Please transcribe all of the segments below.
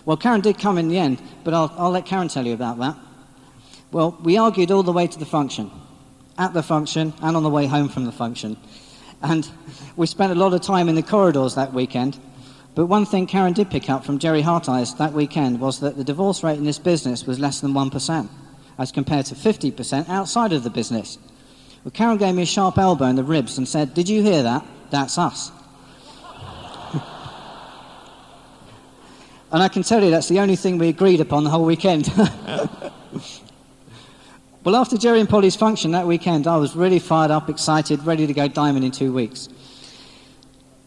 Well, Karen did come in the end, but I'll let Karen tell you about that. Well, we argued all the way to the function, at the function and on the way home from the function. And we spent a lot of time in the corridors that weekend. But one thing Karen did pick up from Jerry Harteyes that weekend was that the divorce rate in this business was less than 1%, as compared to 50% outside of the business. Well, Karen gave me a sharp elbow in the ribs and said, "Did you hear that? That's us." And I can tell you that's the only thing we agreed upon the whole weekend. Well, after Jerry and Polly's function that weekend, I was really fired up, excited, ready to go diamond in 2 weeks.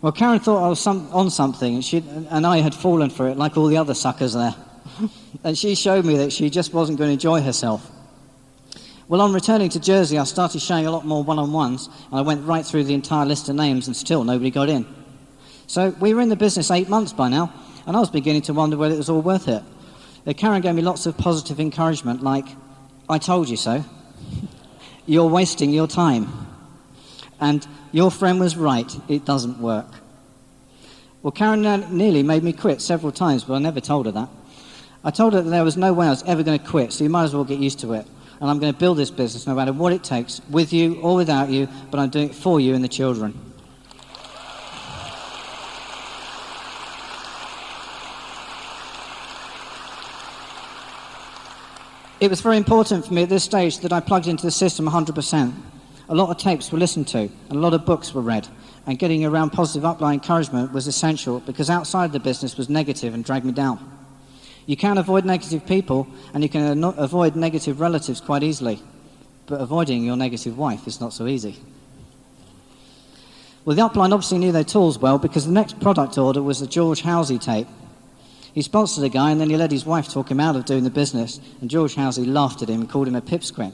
Well, Karen thought I was on something, and I had fallen for it like all the other suckers there. And she showed me that she just wasn't going to enjoy herself. Well, on returning to Jersey, I started showing a lot more one-on-ones, and I went right through the entire list of names, and still nobody got in. So we were in the business 8 months by now, and I was beginning to wonder whether it was all worth it. Karen gave me lots of positive encouragement, like, "I told you so," "You're wasting your time," and "Your friend was right, it doesn't work." Well, Karen nearly made me quit several times, but I never told her that. I told her that there was no way I was ever going to quit, so you might as well get used to it. And I'm going to build this business no matter what it takes, with you or without you, but I'm doing it for you and the children. It was very important for me at this stage that I plugged into the system 100%. A lot of tapes were listened to, and a lot of books were read, and getting around positive upline encouragement was essential because outside the business was negative and dragged me down. You can avoid negative people, and you can avoid negative relatives quite easily, but avoiding your negative wife is not so easy. Well, the upline obviously knew their tools well because the next product order was the George Housey tape. He sponsored a guy, and then he let his wife talk him out of doing the business, and George Housey laughed at him and called him a pipsqueak.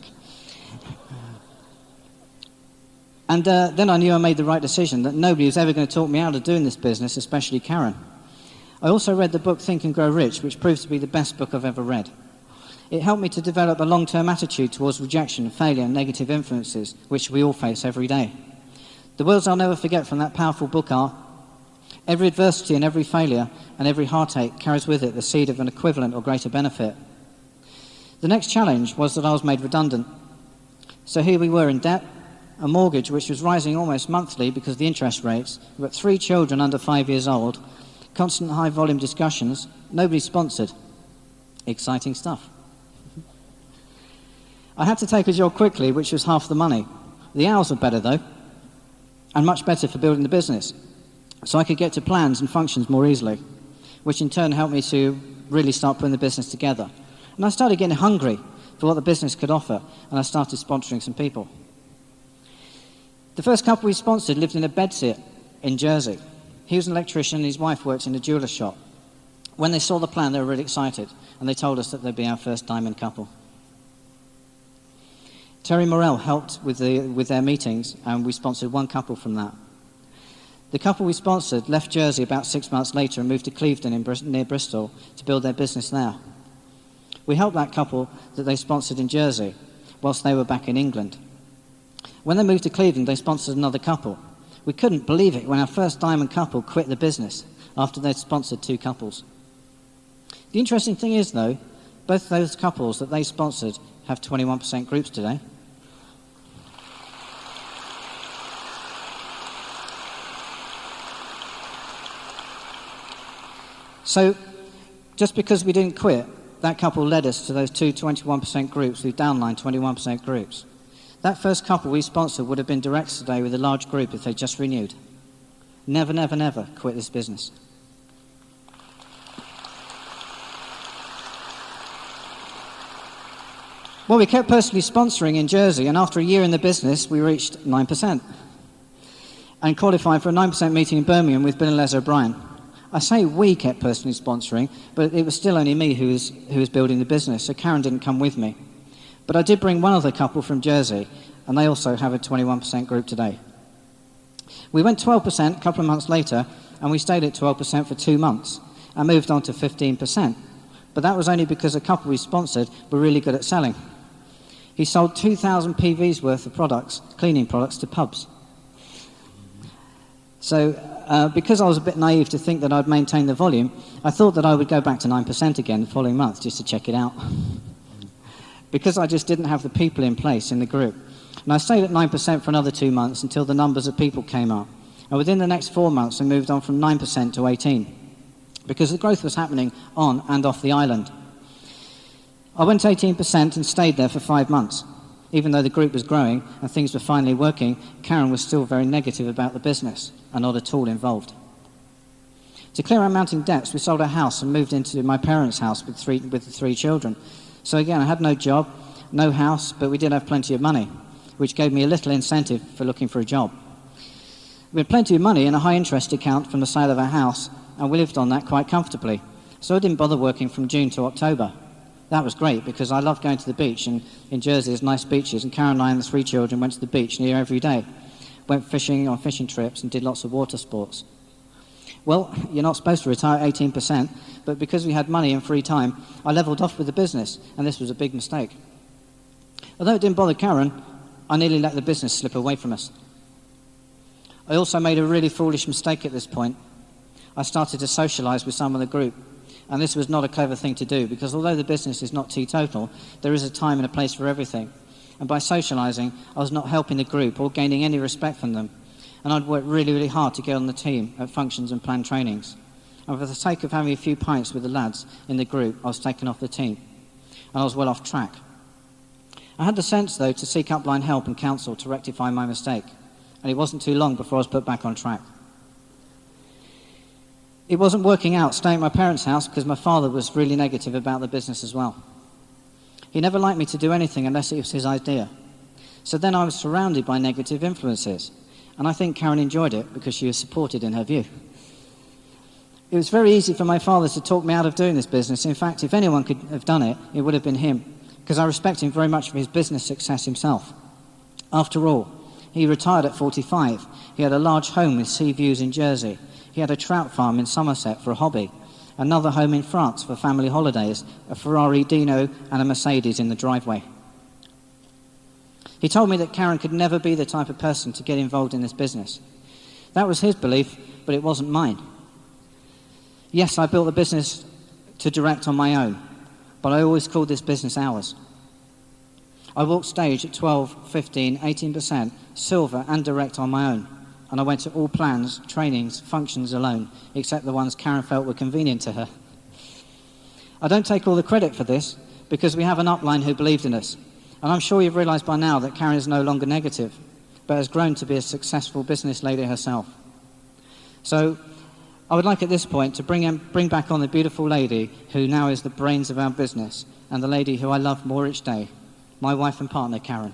And then I knew I made the right decision, that nobody was ever going to talk me out of doing this business, especially Karen. I also read the book Think and Grow Rich, which proved to be the best book I've ever read. It helped me to develop a long-term attitude towards rejection, failure, and negative influences, which we all face every day. The words I'll never forget from that powerful book are, every adversity and every failure and every heartache carries with it the seed of an equivalent or greater benefit. The next challenge was that I was made redundant. So here we were in debt, a mortgage which was rising almost monthly because of the interest rates. We've got 3 children under 5 years old, constant high-volume discussions, nobody sponsored. Exciting stuff. I had to take a job quickly, which was half the money. The hours were better, though, and much better for building the business. So I could get to plans and functions more easily, which in turn helped me to really start putting the business together. And I started getting hungry for what the business could offer, and I started sponsoring some people. The first couple we sponsored lived in a bedsit in Jersey. He was an electrician and his wife worked in a jeweler shop. When they saw the plan, they were really excited, and they told us that they'd be our first diamond couple. Terry Morell helped with their meetings, and we sponsored 1 couple from that. The couple we sponsored left Jersey about 6 months later and moved to Clevedon near Bristol to build their business there. We helped that couple that they sponsored in Jersey whilst they were back in England. When they moved to Cleveland, they sponsored another couple. We couldn't believe it when our first diamond couple quit the business after they'd sponsored 2 couples. The interesting thing is, though, both those couples that they sponsored have 21% groups today. So, just because we didn't quit, that couple led us to those 2 21% groups who downlined 21% groups. That first couple we sponsored would have been direct today with a large group if they just renewed. Never, never, never quit this business. Well, we kept personally sponsoring in Jersey, and after a year in the business, we reached 9% and qualified for a 9% meeting in Birmingham with Bill and Les O'Brien. I say we kept personally sponsoring, but it was still only me who was building the business, so Karen didn't come with me. But I did bring one other couple from Jersey, and they also have a 21% group today. We went 12% a couple of months later, and we stayed at 12% for 2 months, and moved on to 15%. But that was only because a couple we sponsored were really good at selling. He sold 2,000 PVs worth of products, cleaning products, to pubs. So because I was a bit naive to think that I'd maintain the volume, I thought that I would go back to 9% again the following month just to check it out. Because I just didn't have the people in place in the group. And I stayed at 9% for another 2 months until the numbers of people came up. And within the next 4 months, I moved on from 9% to 18%, because the growth was happening on and off the island. I went to 18% and stayed there for 5 months. Even though the group was growing and things were finally working, Karen was still very negative about the business and not at all involved. To clear our mounting debts, we sold our house and moved into my parents' house with the 3 children. So again, I had no job, no house, but we did have plenty of money, which gave me a little incentive for looking for a job. We had plenty of money in a high-interest account from the sale of our house, and we lived on that quite comfortably. So I didn't bother working from June to October. That was great, because I loved going to the beach, and in Jersey there's nice beaches, and Karen and I and the 3 children went to the beach near every day. Went fishing on fishing trips and did lots of water sports. Well, you're not supposed to retire at 18%, but because we had money and free time, I levelled off with the business, and this was a big mistake. Although it didn't bother Karen, I nearly let the business slip away from us. I also made a really foolish mistake at this point. I started to socialise with some of the group, and this was not a clever thing to do, because although the business is not teetotal, there is a time and a place for everything. And by socialising, I was not helping the group or gaining any respect from them. And I'd worked really, really hard to get on the team at functions and planned trainings. And for the sake of having a few pints with the lads in the group, I was taken off the team. And I was well off track. I had the sense, though, to seek upline help and counsel to rectify my mistake. And it wasn't too long before I was put back on track. It wasn't working out staying at my parents' house because my father was really negative about the business as well. He never liked me to do anything unless it was his idea. So then I was surrounded by negative influences. And I think Karen enjoyed it because she was supported in her view. It was very easy for my father to talk me out of doing this business. In fact, if anyone could have done it, it would have been him, because I respect him very much for his business success himself. After all, he retired at 45. He had a large home with sea views in Jersey. He had a trout farm in Somerset for a hobby, another home in France for family holidays, a Ferrari Dino and a Mercedes in the driveway. He told me that Karen could never be the type of person to get involved in this business. That was his belief, but it wasn't mine. Yes, I built the business to direct on my own, but I always called this business ours. I walked stage at 12, 15, 18%, silver and direct on my own, and I went to all plans, trainings, functions alone, except the ones Karen felt were convenient to her. I don't take all the credit for this, because we have an upline who believed in us. And I'm sure you've realised by now that Karen is no longer negative, but has grown to be a successful business lady herself. So I would like at this point to bring back on the beautiful lady who now is the brains of our business, and the lady who I love more each day, my wife and partner, Karen.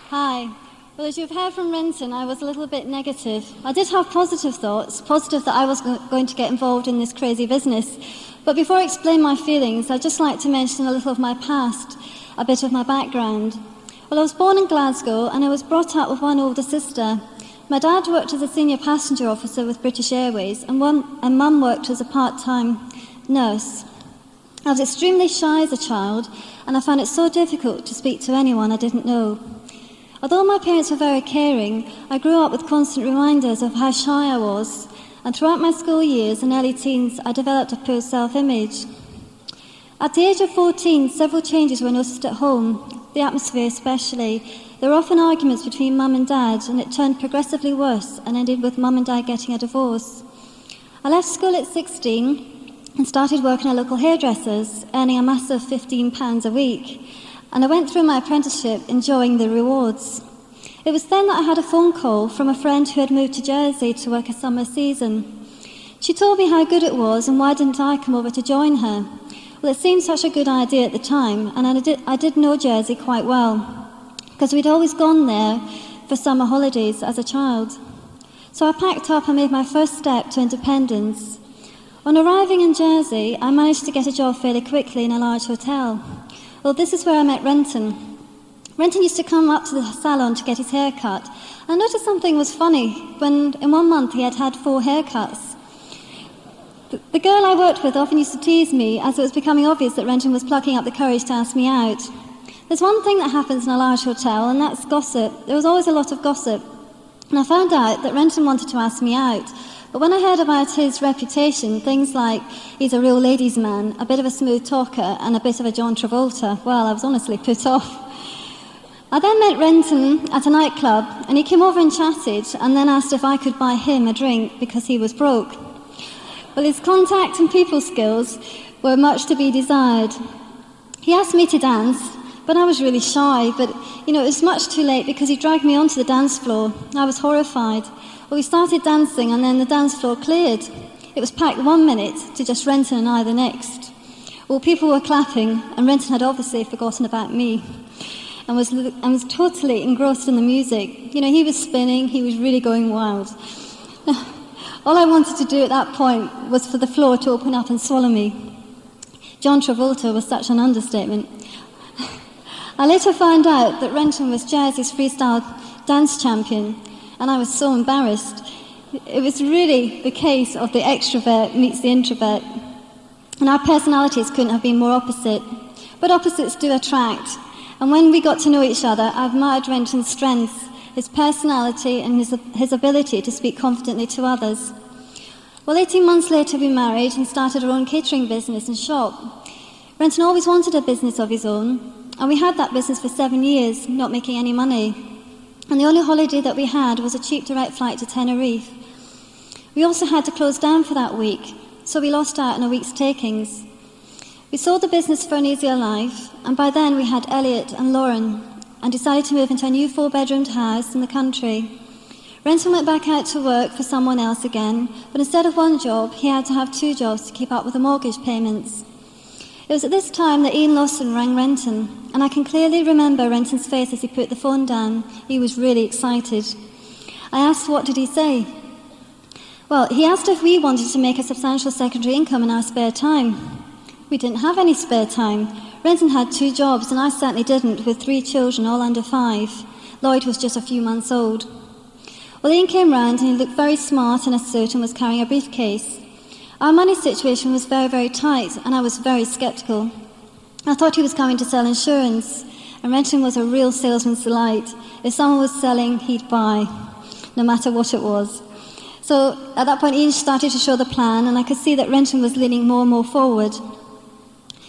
Hi. Well, as you've heard from Renton, I was a little bit negative. I did have positive thoughts, positive that I was going to get involved in this crazy business. But before I explain my feelings, I'd just like to mention a little of my past, a bit of my background. Well, I was born in Glasgow and I was brought up with one older sister. My dad worked as a senior passenger officer with British Airways and Mum worked as a part-time nurse. I was extremely shy as a child and I found it so difficult to speak to anyone I didn't know. Although my parents were very caring, I grew up with constant reminders of how shy I was, and throughout my school years and early teens, I developed a poor self-image. At the age of 14, several changes were noticed at home, the atmosphere especially. There were often arguments between Mum and Dad, and it turned progressively worse and ended with Mum and Dad getting a divorce. I left school at 16 and started working at local hairdressers, earning a massive £15 a week. And I went through my apprenticeship enjoying the rewards. It was then that I had a phone call from a friend who had moved to Jersey to work a summer season. She told me how good it was and why didn't I come over to join her. Well, it seemed such a good idea at the time, and I did know Jersey quite well, because we'd always gone there for summer holidays as a child. So I packed up and made my first step to independence. On arriving in Jersey, I managed to get a job fairly quickly in a large hotel. Well, this is where I met Renton. Renton used to come up to the salon to get his hair cut. I noticed something was funny when in 1 month he had had 4 haircuts. The girl I worked with often used to tease me as it was becoming obvious that Renton was plucking up the courage to ask me out. There's one thing that happens in a large hotel, and that's gossip. There was always a lot of gossip. And I found out that Renton wanted to ask me out. But when I heard about his reputation, things like he's a real ladies' man, a bit of a smooth talker, and a bit of a John Travolta, well, I was honestly put off. I then met Renton at a nightclub, and he came over and chatted, and then asked if I could buy him a drink because he was broke. Well, his contact and people skills were much to be desired. He asked me to dance, but I was really shy, but it was much too late because he dragged me onto the dance floor. I was horrified. Well, we started dancing and then the dance floor cleared. It was packed 1 minute to just Renton and I the next. Well, people were clapping and Renton had obviously forgotten about me and was totally engrossed in the music. He was spinning, he was really going wild. All I wanted to do at that point was for the floor to open up and swallow me. John Travolta was such an understatement. I later found out that Renton was Jersey's freestyle dance champion, and I was so embarrassed. It was really the case of the extrovert meets the introvert, and our personalities couldn't have been more opposite. But opposites do attract, and when we got to know each other, I admired Renton's strengths, his personality, and his ability to speak confidently to others. Well, 18 months later we married and started our own catering business and shop. Renton always wanted a business of his own, and we had that business for 7 years, not making any money. And the only holiday that we had was a cheap direct flight to Tenerife. We also had to close down for that week, so we lost out on a week's takings. We sold the business for an easier life, and by then we had Elliot and Lauren, and decided to move into a new 4-bedroomed house in the country. Renton went back out to work for someone else again, but instead of 1 job, he had to have 2 jobs to keep up with the mortgage payments. It was at this time that Ian Lawson rang Renton, and I can clearly remember Renton's face as he put the phone down. He was really excited. I asked, what did he say? Well, he asked if we wanted to make a substantial secondary income in our spare time. We didn't have any spare time. Renton had 2 jobs, and I certainly didn't, with 3 children, all under 5. Lloyd was just a few months old. Well, Ian came round, and he looked very smart in a suit and was carrying a briefcase. Our money situation was very, very tight, and I was very sceptical. I thought he was coming to sell insurance, and Renton was a real salesman's delight. If someone was selling, he'd buy, no matter what it was. So at that point, Ian started to show the plan, and I could see that Renton was leaning more and more forward.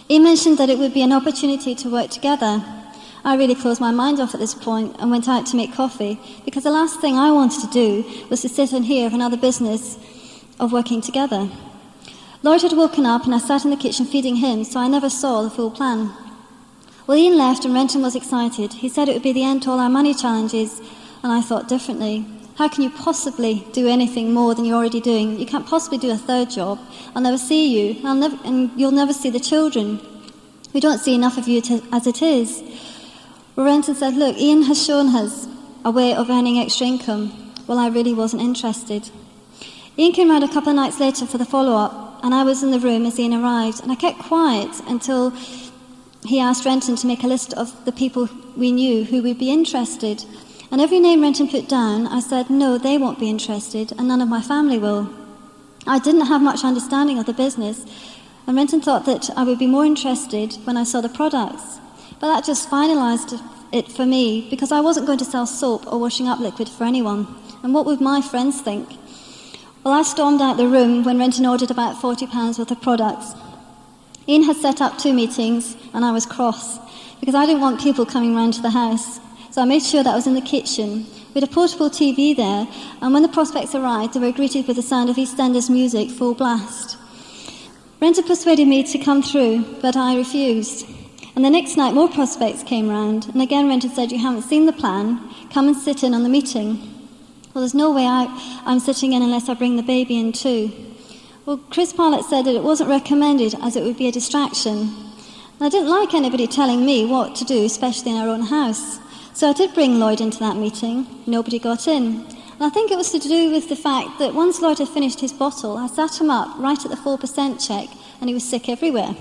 Ian mentioned that it would be an opportunity to work together. I really closed my mind off at this point and went out to make coffee, because the last thing I wanted to do was to sit and hear of another business of working together. Lloyd had woken up and I sat in the kitchen feeding him, so I never saw the full plan. Well, Ian left and Renton was excited. He said it would be the end to all our money challenges, and I thought differently. How can you possibly do anything more than you're already doing? You can't possibly do a 3rd job. I'll never see you, and you'll never see the children. We don't see enough of you as it is. Well, Renton said, look, Ian has shown us a way of earning extra income. Well, I really wasn't interested. Ian came round a couple of nights later for the follow-up, and I was in the room as Ian arrived, and I kept quiet until he asked Renton to make a list of the people we knew who would be interested. And every name Renton put down, I said, no, they won't be interested, and none of my family will. I didn't have much understanding of the business, and Renton thought that I would be more interested when I saw the products. But that just finalised it for me, because I wasn't going to sell soap or washing up liquid for anyone. And what would my friends think? Well, I stormed out the room when Renton ordered about £40 worth of products. Ian had set up 2 meetings, and I was cross, because I didn't want people coming round to the house. So I made sure that I was in the kitchen. We had a portable TV there, and when the prospects arrived, they were greeted with the sound of EastEnders music full blast. Renton persuaded me to come through, but I refused. And the next night, more prospects came round, and again Renton said, you haven't seen the plan, come and sit in on the meeting. Well, there's no way I'm sitting in unless I bring the baby in too. Well, Chris Parlett said that it wasn't recommended as it would be a distraction. And I didn't like anybody telling me what to do, especially in our own house. So I did bring Lloyd into that meeting. Nobody got in. And I think it was to do with the fact that once Lloyd had finished his bottle, I sat him up right at the 4% check, and he was sick everywhere.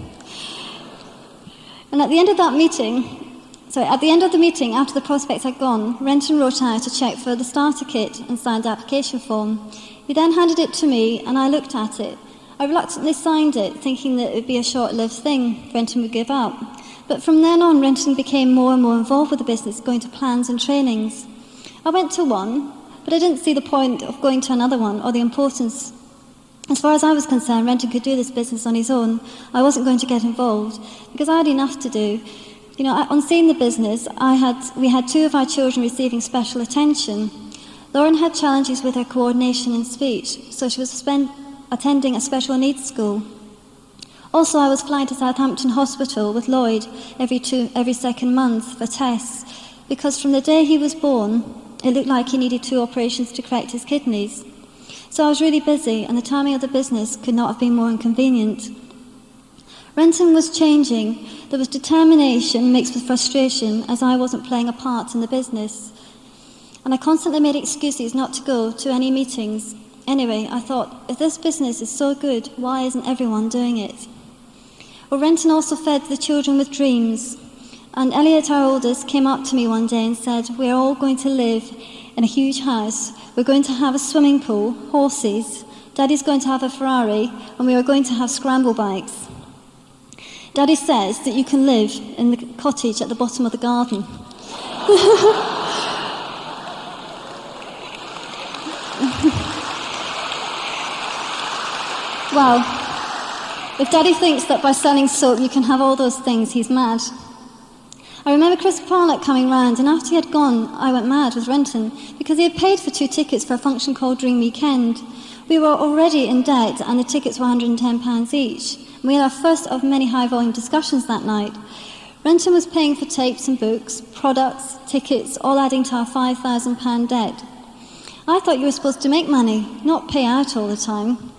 And at the end of that meeting, So at the end of the meeting, after the prospect had gone, Renton wrote out a cheque for the starter kit and signed the application form. He then handed it to me, and I looked at it. I reluctantly signed it, thinking that it would be a short-lived thing Renton would give up. But from then on, Renton became more and more involved with the business, going to plans and trainings. I went to one, but I didn't see the point of going to another one or the importance. As far as I was concerned, Renton could do this business on his own. I wasn't going to get involved because I had enough to do. You know, on seeing the business, we had 2 of our children receiving special attention. Lauren had challenges with her coordination and speech, so she was attending a special needs school. Also, I was flying to Southampton Hospital with Lloyd every second month for tests, because from the day he was born, it looked like he needed 2 operations to correct his kidneys. So I was really busy, and the timing of the business could not have been more inconvenient. Renton was changing. There was determination mixed with frustration as I wasn't playing a part in the business. And I constantly made excuses not to go to any meetings. Anyway, I thought, if this business is so good, why isn't everyone doing it? Well, Renton also fed the children with dreams. And Elliot, our oldest, came up to me one day and said, we're all going to live in a huge house. We're going to have a swimming pool, horses. Daddy's going to have a Ferrari, and we are going to have scramble bikes. Daddy says that you can live in the cottage at the bottom of the garden. Well, if Daddy thinks that by selling soap you can have all those things, he's mad. I remember Chris Parlock coming round, and after he had gone, I went mad with Renton because he had paid for 2 tickets for a function called Dream Weekend. We were already in debt, and the tickets were £110 each. We had our first of many high-volume discussions that night. Renton was paying for tapes and books, products, tickets, all adding to our £5,000 debt. I thought you were supposed to make money, not pay out all the time.